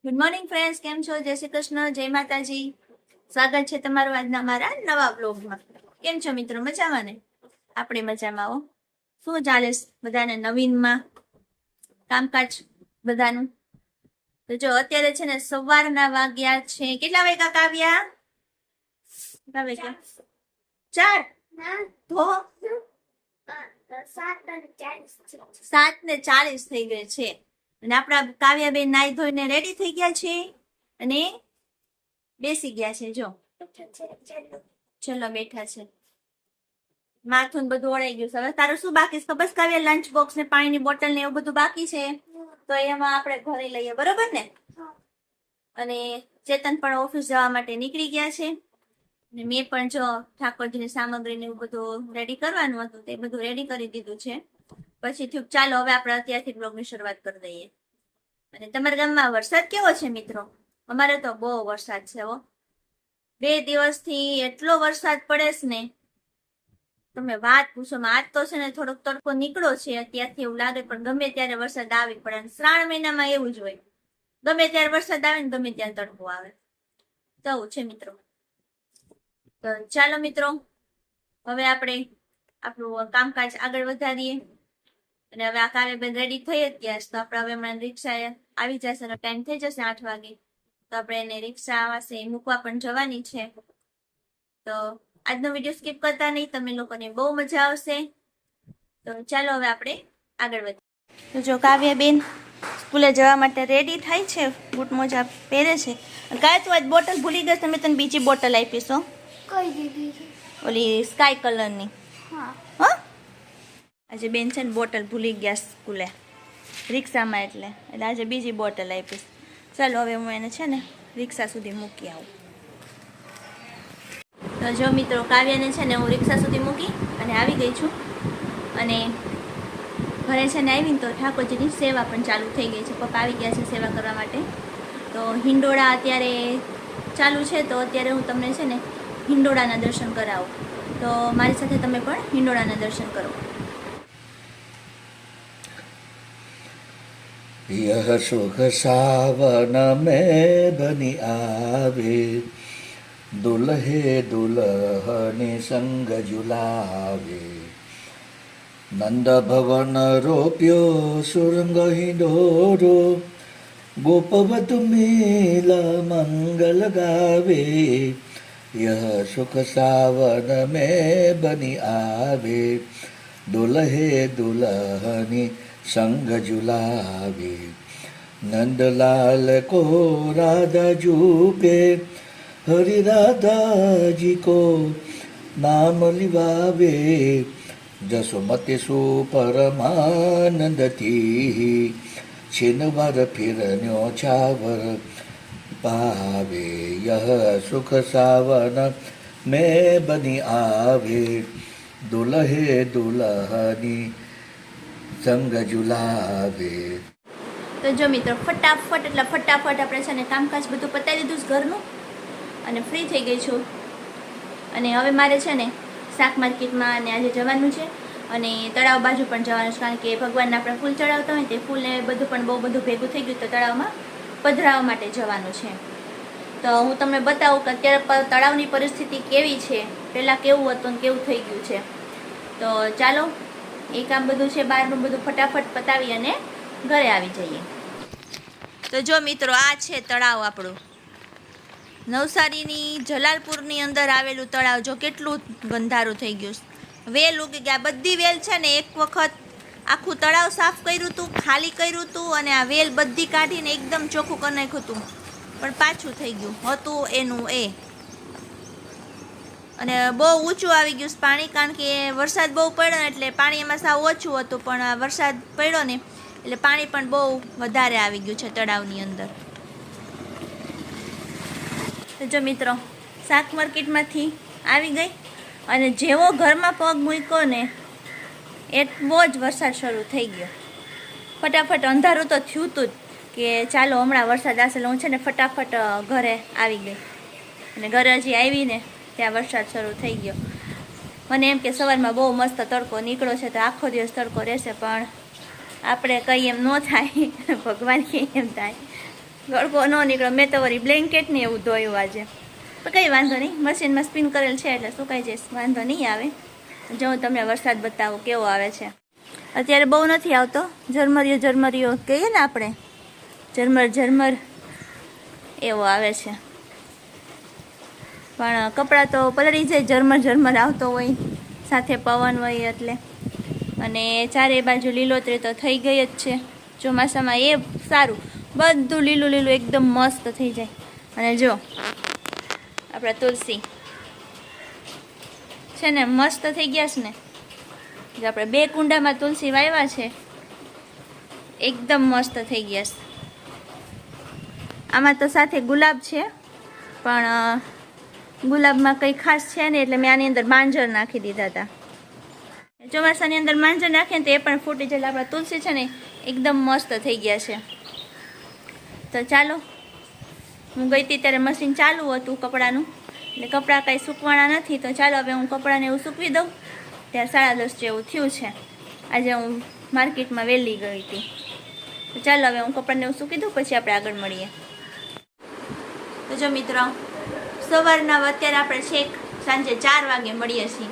Good morning friends, કેમ છો? જય શ્રી કૃષ્ણ, જય માતાજી. સ્વાગત છે તમારું આજના મારા નવા બ્લોગમાં. કેમ છો મિત્રો? મજામાં ને? આપણે મજામાં હો. શું ચાલે બધાને નવીનમાં કામકાજ બધાનું? તો જો અત્યારે છે ને સવારના વાગ્યા છે, કેટલા વાગ્યા કાવ્યા? કેટલા વાગ્યા? 4 તો 7:40 થઈ ગઈ છે. અને આપણા કાવ્યાબેન નાઈ ધોઈને રેડી થઈ ગયા છે અને બેસી ગયા છે. જો ચલો બેઠા છે. માથું બધું ઓળાઈ ગયું છે. હવે તારું શું બાકી છે? બસ કાવ્યા લંચ બોક્સ ને પાણીની બોટલ ને એવું બધું બાકી છે, તો એમાં આપણે ભરી લઈએ, બરોબર ને? અને ચેતન પણ ઓફિસ જવા માટે નીકળી ગયા છે. અને મેં પણ જો ઠાકોરજીની સામગ્રી ને એવું બધું રેડી કરવાનું હતું, તે બધું રેડી કરી દીધું છે. પછી થયું ચાલો હવે આપણે અત્યારથી બ્લોગની શરૂઆત કરી દઈએ. અને તમારા ગામમાં વરસાદ કેવો છે મિત્રો? અમારે તો બહુ વરસાદ છે હો. 2 દિવસથી એટલો વરસાદ પડે છે ને તમે વાત પૂછો. આજ તો છે ને થોડોક તડકો નીકળો છે અત્યારથી એવું લાગે, પણ ગમે ત્યારે વરસાદ આવી પડે. શ્રાવણ મહિનામાં એવું જ હોય, ગમે ત્યારે વરસાદ આવે ને ગમે ત્યારે તડકો આવે. તો છે મિત્રો. તો ચાલો મિત્રો, હવે આપણે આપણું કામકાજ આગળ વધારીએ. અને હવે આ કાવ્યબેન રેડી થઈ જ ગયા છે, તો આપણે હવે હમણાં રિક્ષા આવી જશે અને ટાઈમ થઈ જશે 8 વાગે. તો આપણે એને રિક્ષા આવશે મૂકવા પણ જવાની છે. તો આજનો વિડીયો સ્કીપ કરતા નહીં, તમે લોકોને બહુ મજા આવશે. તો ચાલો હવે આપણે આગળ વધીએ. તો જો કાવ્યાબેન સ્કૂલે જવા માટે રેડી થાય છે, બૂટ મોજા પહેરે છે. કાંઈ તું આજ બોટલ ભૂલી ગઈ, તમે તને બીજી બોટલ આપીશો. કઈ દીધી? ઓલી સ્કાય કલરની. હા. આજે બેન છે ને બોટલ ભૂલી ગયા સ્કૂલે રિક્ષામાં, એટલે આજે બીજી બોટલ આપીશ. ચાલો હવે હું એને છે ને રિક્ષા સુધી મૂકી આવું. તો જો મિત્રો, કાવ્યાને છે ને હું રિક્ષા સુધી મૂકી અને આવી ગઈ છું. અને ઘરે છે ને આવીને તો ઠાકોરજીની સેવા પણ ચાલુ થઈ ગઈ છે. પપ્પા આવી ગયા છે સેવા કરવા માટે. તો હિંડોળા અત્યારે ચાલુ છે, તો અત્યારે હું તમને છે ને હિંડોળાના દર્શન કરાવું. તો મારી સાથે તમે પણ હિંડોળાના દર્શન કરો. यह सुख सावन में बनी आवे, दुल्हे दुल्हने संग झुलावे. नंद भवन रोप्यो सुरंग हिंडोरो, गोपवधु मेला मंगल गावे. यह सुख सावन में बनी आवे, दुल्हे दुल्हनी संग झुलावे. नंदलाल को राधा जूपे, हरि राधा जी को नाम लिवावे. जसोमति सुपरमानंद थी, छिनवर फिरन्यो छावर पावे. यह सुख सावन में बनी आवे, दुल्हे दुल्हनी સંગ ઝુલાવે. તો જો મિત્રો, ફટાફટ એટલે ફટાફટ આપણે છે ને કામકાજ બધું પતાવી દીધું છે ઘરનું, અને ફ્રી થઈ ગઈ છું. અને હવે મારે છે ને શાક માર્કેટમાં અને આજે જવાનું છે, અને તળાવ બાજુ પણ જવાનું છે, કારણ કે ભગવાનને આપણે ફૂલ ચડાવતા હોય તે ફૂલને બધું પણ બહુ બધું ભેગું થઈ ગયું, તો તળાવમાં પધરાવવા માટે જવાનું છે. તો હું તમને બતાવું કે અત્યારે તળાવની પરિસ્થિતિ કેવી છે, પહેલાં કેવું હતું અને કેવું થઈ ગયું છે. તો ચાલો એ કામ બધું છે બહારનું બધું ફટાફટ પતાવી અને ઘરે આવી જઈએ. તો જો મિત્રો, આ છે તળાવ આપણું નવસારીની જલાલપુરની અંદર આવેલું તળાવ. જો કેટલું ગંધારું થઈ ગયું, વેલ ઉગી ગયા. બધી વેલ છે ને એક વખત આખું તળાવ સાફ કર્યું હતું, ખાલી કર્યું હતું, અને આ વેલ બધી કાઢીને એકદમ ચોખ્ખું કરી નાખ્યું હતું, પણ પાછું થઈ ગયું હતું એનું એ. અને બહુ ઊંચું આવી ગયું પાણી, કારણ કે વરસાદ બહુ પડ્યો એટલે પાણી એમાં સાવ ઓછું હતું, પણ વરસાદ પડ્યો ને એટલે પાણી પણ બહુ વધારે આવી ગયું છે તળાવની અંદર. તો જો મિત્રો, શાક માર્કેટમાંથી આવી ગઈ, અને જેવો ઘરમાં પગ મૂક્યો ને એટલો જ વરસાદ શરૂ થઈ ગયો. ફટાફટ અંધારું તો થયું હતું જ કે ચાલો હમણાં વરસાદ આવશે, એટલે હું છે ને ફટાફટ ઘરે આવી ગઈ. અને ઘરે હજી આવીને ત્યાં વરસાદ શરૂ થઈ ગયો. મને એમ કે સવારમાં બહુ મસ્ત તડકો નીકળ્યો છે, તો આખો દિવસ તડકો રહેશે, પણ આપણે કંઈ એમ ન થાય, ભગવાન કે એમ થાય. ગળકો ન નીકળે. મેં તો વળી બ્લેન્કેટ ને એવું ધોયું આજે, પણ કંઈ વાંધો નહીં, મશીનમાં સ્પિન કરેલ છે એટલે સુકાઈ જશે, વાંધો નહીં આવે. જો હું તમને વરસાદ બતાવું કેવો આવે છે. અત્યારે બહુ નથી આવતો, ઝરમરિયો કહીએ ને આપણે, ઝરમર એવો આવે છે. પણ કપડાં તો પલળી જાય, ઝરમર આવતો હોય, સાથે પવન હોય એટલે. અને ચારે બાજુ લીલોતરી તો થઈ ગઈ જ છે ચોમાસામાં, એ સારું, બધું લીલું એકદમ મસ્ત થઈ જાય. અને જો આપણા તુલસી છે ને મસ્ત થઈ ગયા છે ને, જો આપણે 2 કુંડામાં તુલસી વાવ્યા છે, એકદમ મસ્ત થઈ ગયા છે. આમાં તો સાથે ગુલાબ છે, પણ ગુલાબમાં કંઈ ખાસ છે નહીં, એટલે મેં આની અંદર માંજર નાખી દીધા હતા. ચોમાસાની અંદર માંજર નાખીએ ને તો એ પણ ફૂટી જાય. આપણા તુલસી છે ને એકદમ મસ્ત થઈ ગયા છે. તો ચાલો, હું ગઈ હતી ત્યારે મશીન ચાલુ હતું કપડાનું, એટલે કપડાં કાંઈ સૂકવાના નથી. તો ચાલો હવે હું કપડાને એવું સૂકવી દઉં. ત્યાં 10:30 જેવું થયું છે. આજે હું માર્કેટમાં વહેલી ગઈ હતી. તો ચાલો હવે હું કપડાને એવું સૂકી દઉં, પછી આપણે આગળ મળીએ. તો જો મિત્રો, સવારના અત્યારે આપણે છેક સાંજે 4 વાગે મળીએ છીએ.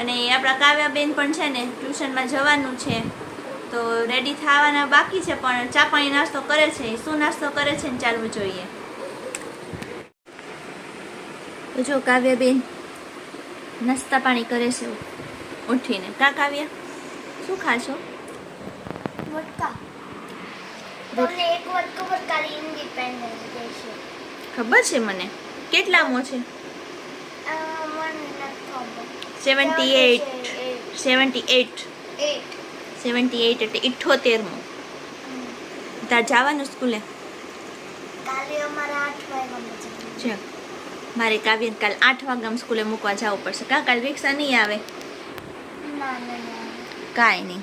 અને આપણા કાવ્યાબેન પણ છે ને ટ્યુશનમાં જવાનું છે, તો રેડી થવાના બાકી છે, પણ ચા પાણી નાસ્તો કરે છે. શું નાસ્તો કરે છે ને ચાલવું જોઈએ. તો જો કાવ્યાબેન નાસ્તા પાણી કરે છે ઉઠીને. કા કાવ્યા, શું ખાશો? વોડકા. તમને એક વાત ખબર, કાલે ઇન્ડિપેન્ડન્સ ડે છે. ખબર છે મને. કેટલામો છે? 78 એટલે 78મો. તાર જવાનું સ્કૂલે? કાલે અમારે 8 વાગ્યામાં છે. મારે કાવ્યને કાલ 8 વાગ્યામાં સ્કૂલે મૂકવા જવું પડશે. કાલ રિક્ષા નહીં આવે? ના. કાંઈ નહીં,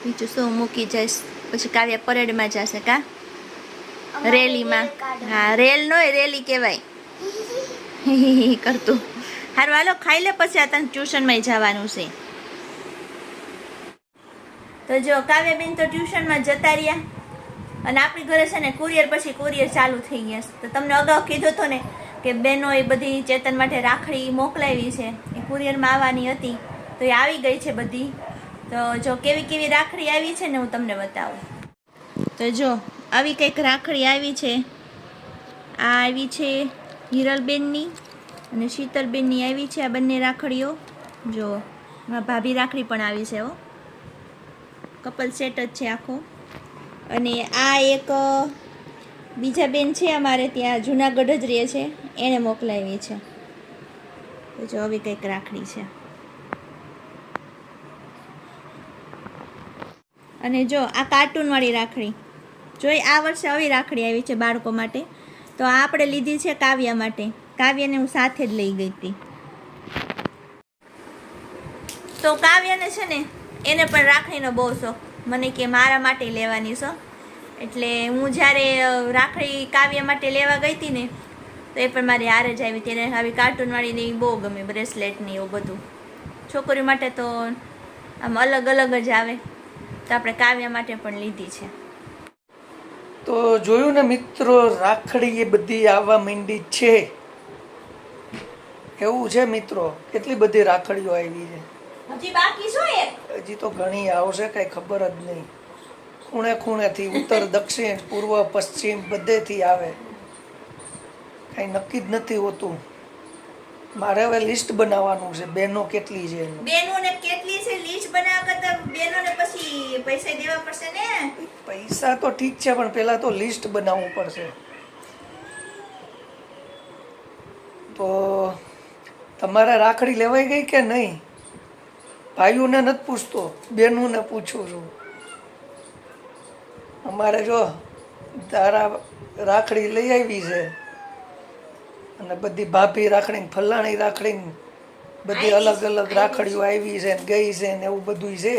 બીજું શું, મૂકી જઈશ. પછી કાવ્ય પરેડમાં જશે. કા રેલીમાં? હા, રેલ નો રેલી કહેવાય. કરતું હારું, હાલો ખાઈ લે, પછી આ તને ટ્યુશનમાં જવાનું છે. તો જો કાવ્યાબેન તો ટ્યુશનમાં જતા રહ્યા, અને આપણી ઘરે છે ને કુરિયર ચાલુ થઈ ગયા છે. તો તમને અગાઉ કીધું હતું ને કે બહેનો એ બધી ચેતન માટે રાખડી મોકલાવી છે, એ કુરિયરમાં આવવાની હતી, તો એ આવી ગઈ છે બધી. તો જો કેવી રાખડી આવી છે ને હું તમને બતાવું. તો જો આવી કંઈક રાખડી આવી છે. આ આવી છે હિરલબેનની અને શીતલબેનની આવી છે, આ બંને રાખડીઓ. જો ભાભી રાખડી પણ આવી છે, હો, કપલ સેટ જ છે આખો. અને આ એક બીજા બેન છે અમારે ત્યાં જુનાગઢ જ રહે છે, એણે મોકલાવી છે. તો જો આવી કંઈક રાખડી છે. અને જો આ કાર્ટૂનવાળી રાખડી, જો આ વર્ષે આવી રાખડી આવી છે બાળકો માટે. તો આ આપણે લીધી છે કાવ્યા માટે. કાવ્યાને હું સાથે જ લઈ ગઈ હતી. તો કાવ્યાને છે ને એને પણ રાખડીનો બહુ શોખ. મને કે મારા માટે લેવાની છો, એટલે હું જ્યારે રાખડી કાવ્ય માટે લેવા ગઈ હતી ને, તો એ પણ મારી હારે જ આવી હતી. એને આવી કાર્ટૂનવાળીને બહુ ગમે, બ્રેસલેટની એવું બધું. છોકરીઓ માટે તો આમ અલગ જ આવે, તો આપણે કાવ્ય માટે પણ લીધી છે. તો જોયું ને મિત્રો, રાખડી એ બધી આવવા માંડી છે. એવું છે મિત્રો, કેટલી બધી રાખડીઓ આવી છે. હજી બાકી શું? હજી તો ઘણી આવશે, કઈ ખબર જ નહીં. ખૂણેથી ઉત્તર દક્ષિણ પૂર્વ પશ્ચિમ બધેથી આવે, કઈ નક્કી જ નથી હોતું. મારે હવે લિસ્ટ બનાવવાનું છે, બહેનો કેટલી છે. બહેનોને કેટલી છે લિસ્ટ બનાવવા કરતા બહેનોને પછી પૈસા દેવા પડશે ને. પૈસા તો ઠીક છે, પણ પેલા તો લિસ્ટ બનાવવું પડશે. તો તમારે રાખડી લેવાઈ ગઈ કે નહીં? ભાઈઓને નથી પૂછતો, બહેનોને પૂછું છું. અમારે જો તારા રાખડી લઈ આવી છે, અને બધી ભાભી રાખડી, ફલાણી રાખડી, બધી અલગ રાખડીઓ આવી છે, ગઈ છે ને એવું બધું છે.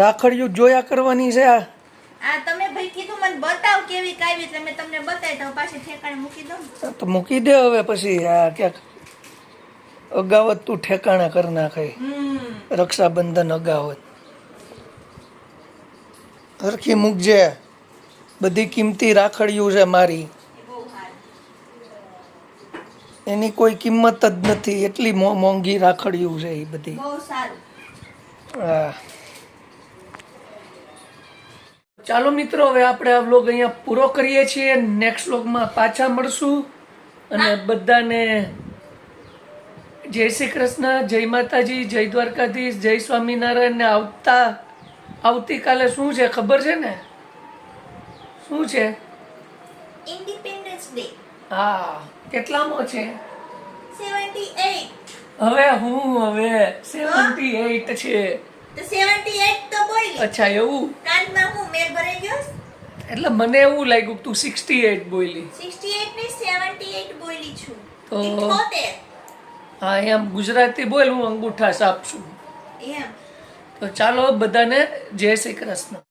રાખડીઓ જોયા કરવાની છે. આ તમે ભાઈ કીધું મને બતાવ કેવી કાવી, એટલે મેં તમને બતાવી તો પાછી ઠેકાણે મૂકી દઉં. તો મૂકી દે હવે, પછી આ ક્યાંક અગાવત તું ઠેકાણે કરી નાખે. રક્ષાબંધન અગાવત. હરખી મૂકજે. બધી કિંમતી રાખડીયું છે મારી, બહુ સારું. એની કોઈ કિંમત જ નથી, એટલી મોંઘી રાખડીયું છે એ બધી. બહુ સારું. હા. ચાલો મિત્રો, હવે આપણે આ વ્લોગ અહીંયા પૂરો કરીએ છીએ. નેક્સ્ટ વ્લોગમાં પાછા મળશું અને બધાને જય શ્રી કૃષ્ણ, જય માતાજી, જય દ્વારકાધીશ, જય સ્વામિનારાયણ. ને આવતીકાલે શું છે ખબર છે ને? શું છે? Independence day. હા, કેટલામો છે? 78. હવે 78 છે. તો 78 તો બોલી. અચ્છા, એવું? કાનમાં હું મેળ ભરાઈ ગયો? એટલે મને એવું લાગ્યું કે તું 68 બોલી. 68 ને 78 બોલી છું. તો 78. હા, એમ ગુજરાતી બોલ, હું અંગૂઠા સાપ છું. એમ. તો ચાલો બધાને જય શ્રી કૃષ્ણ.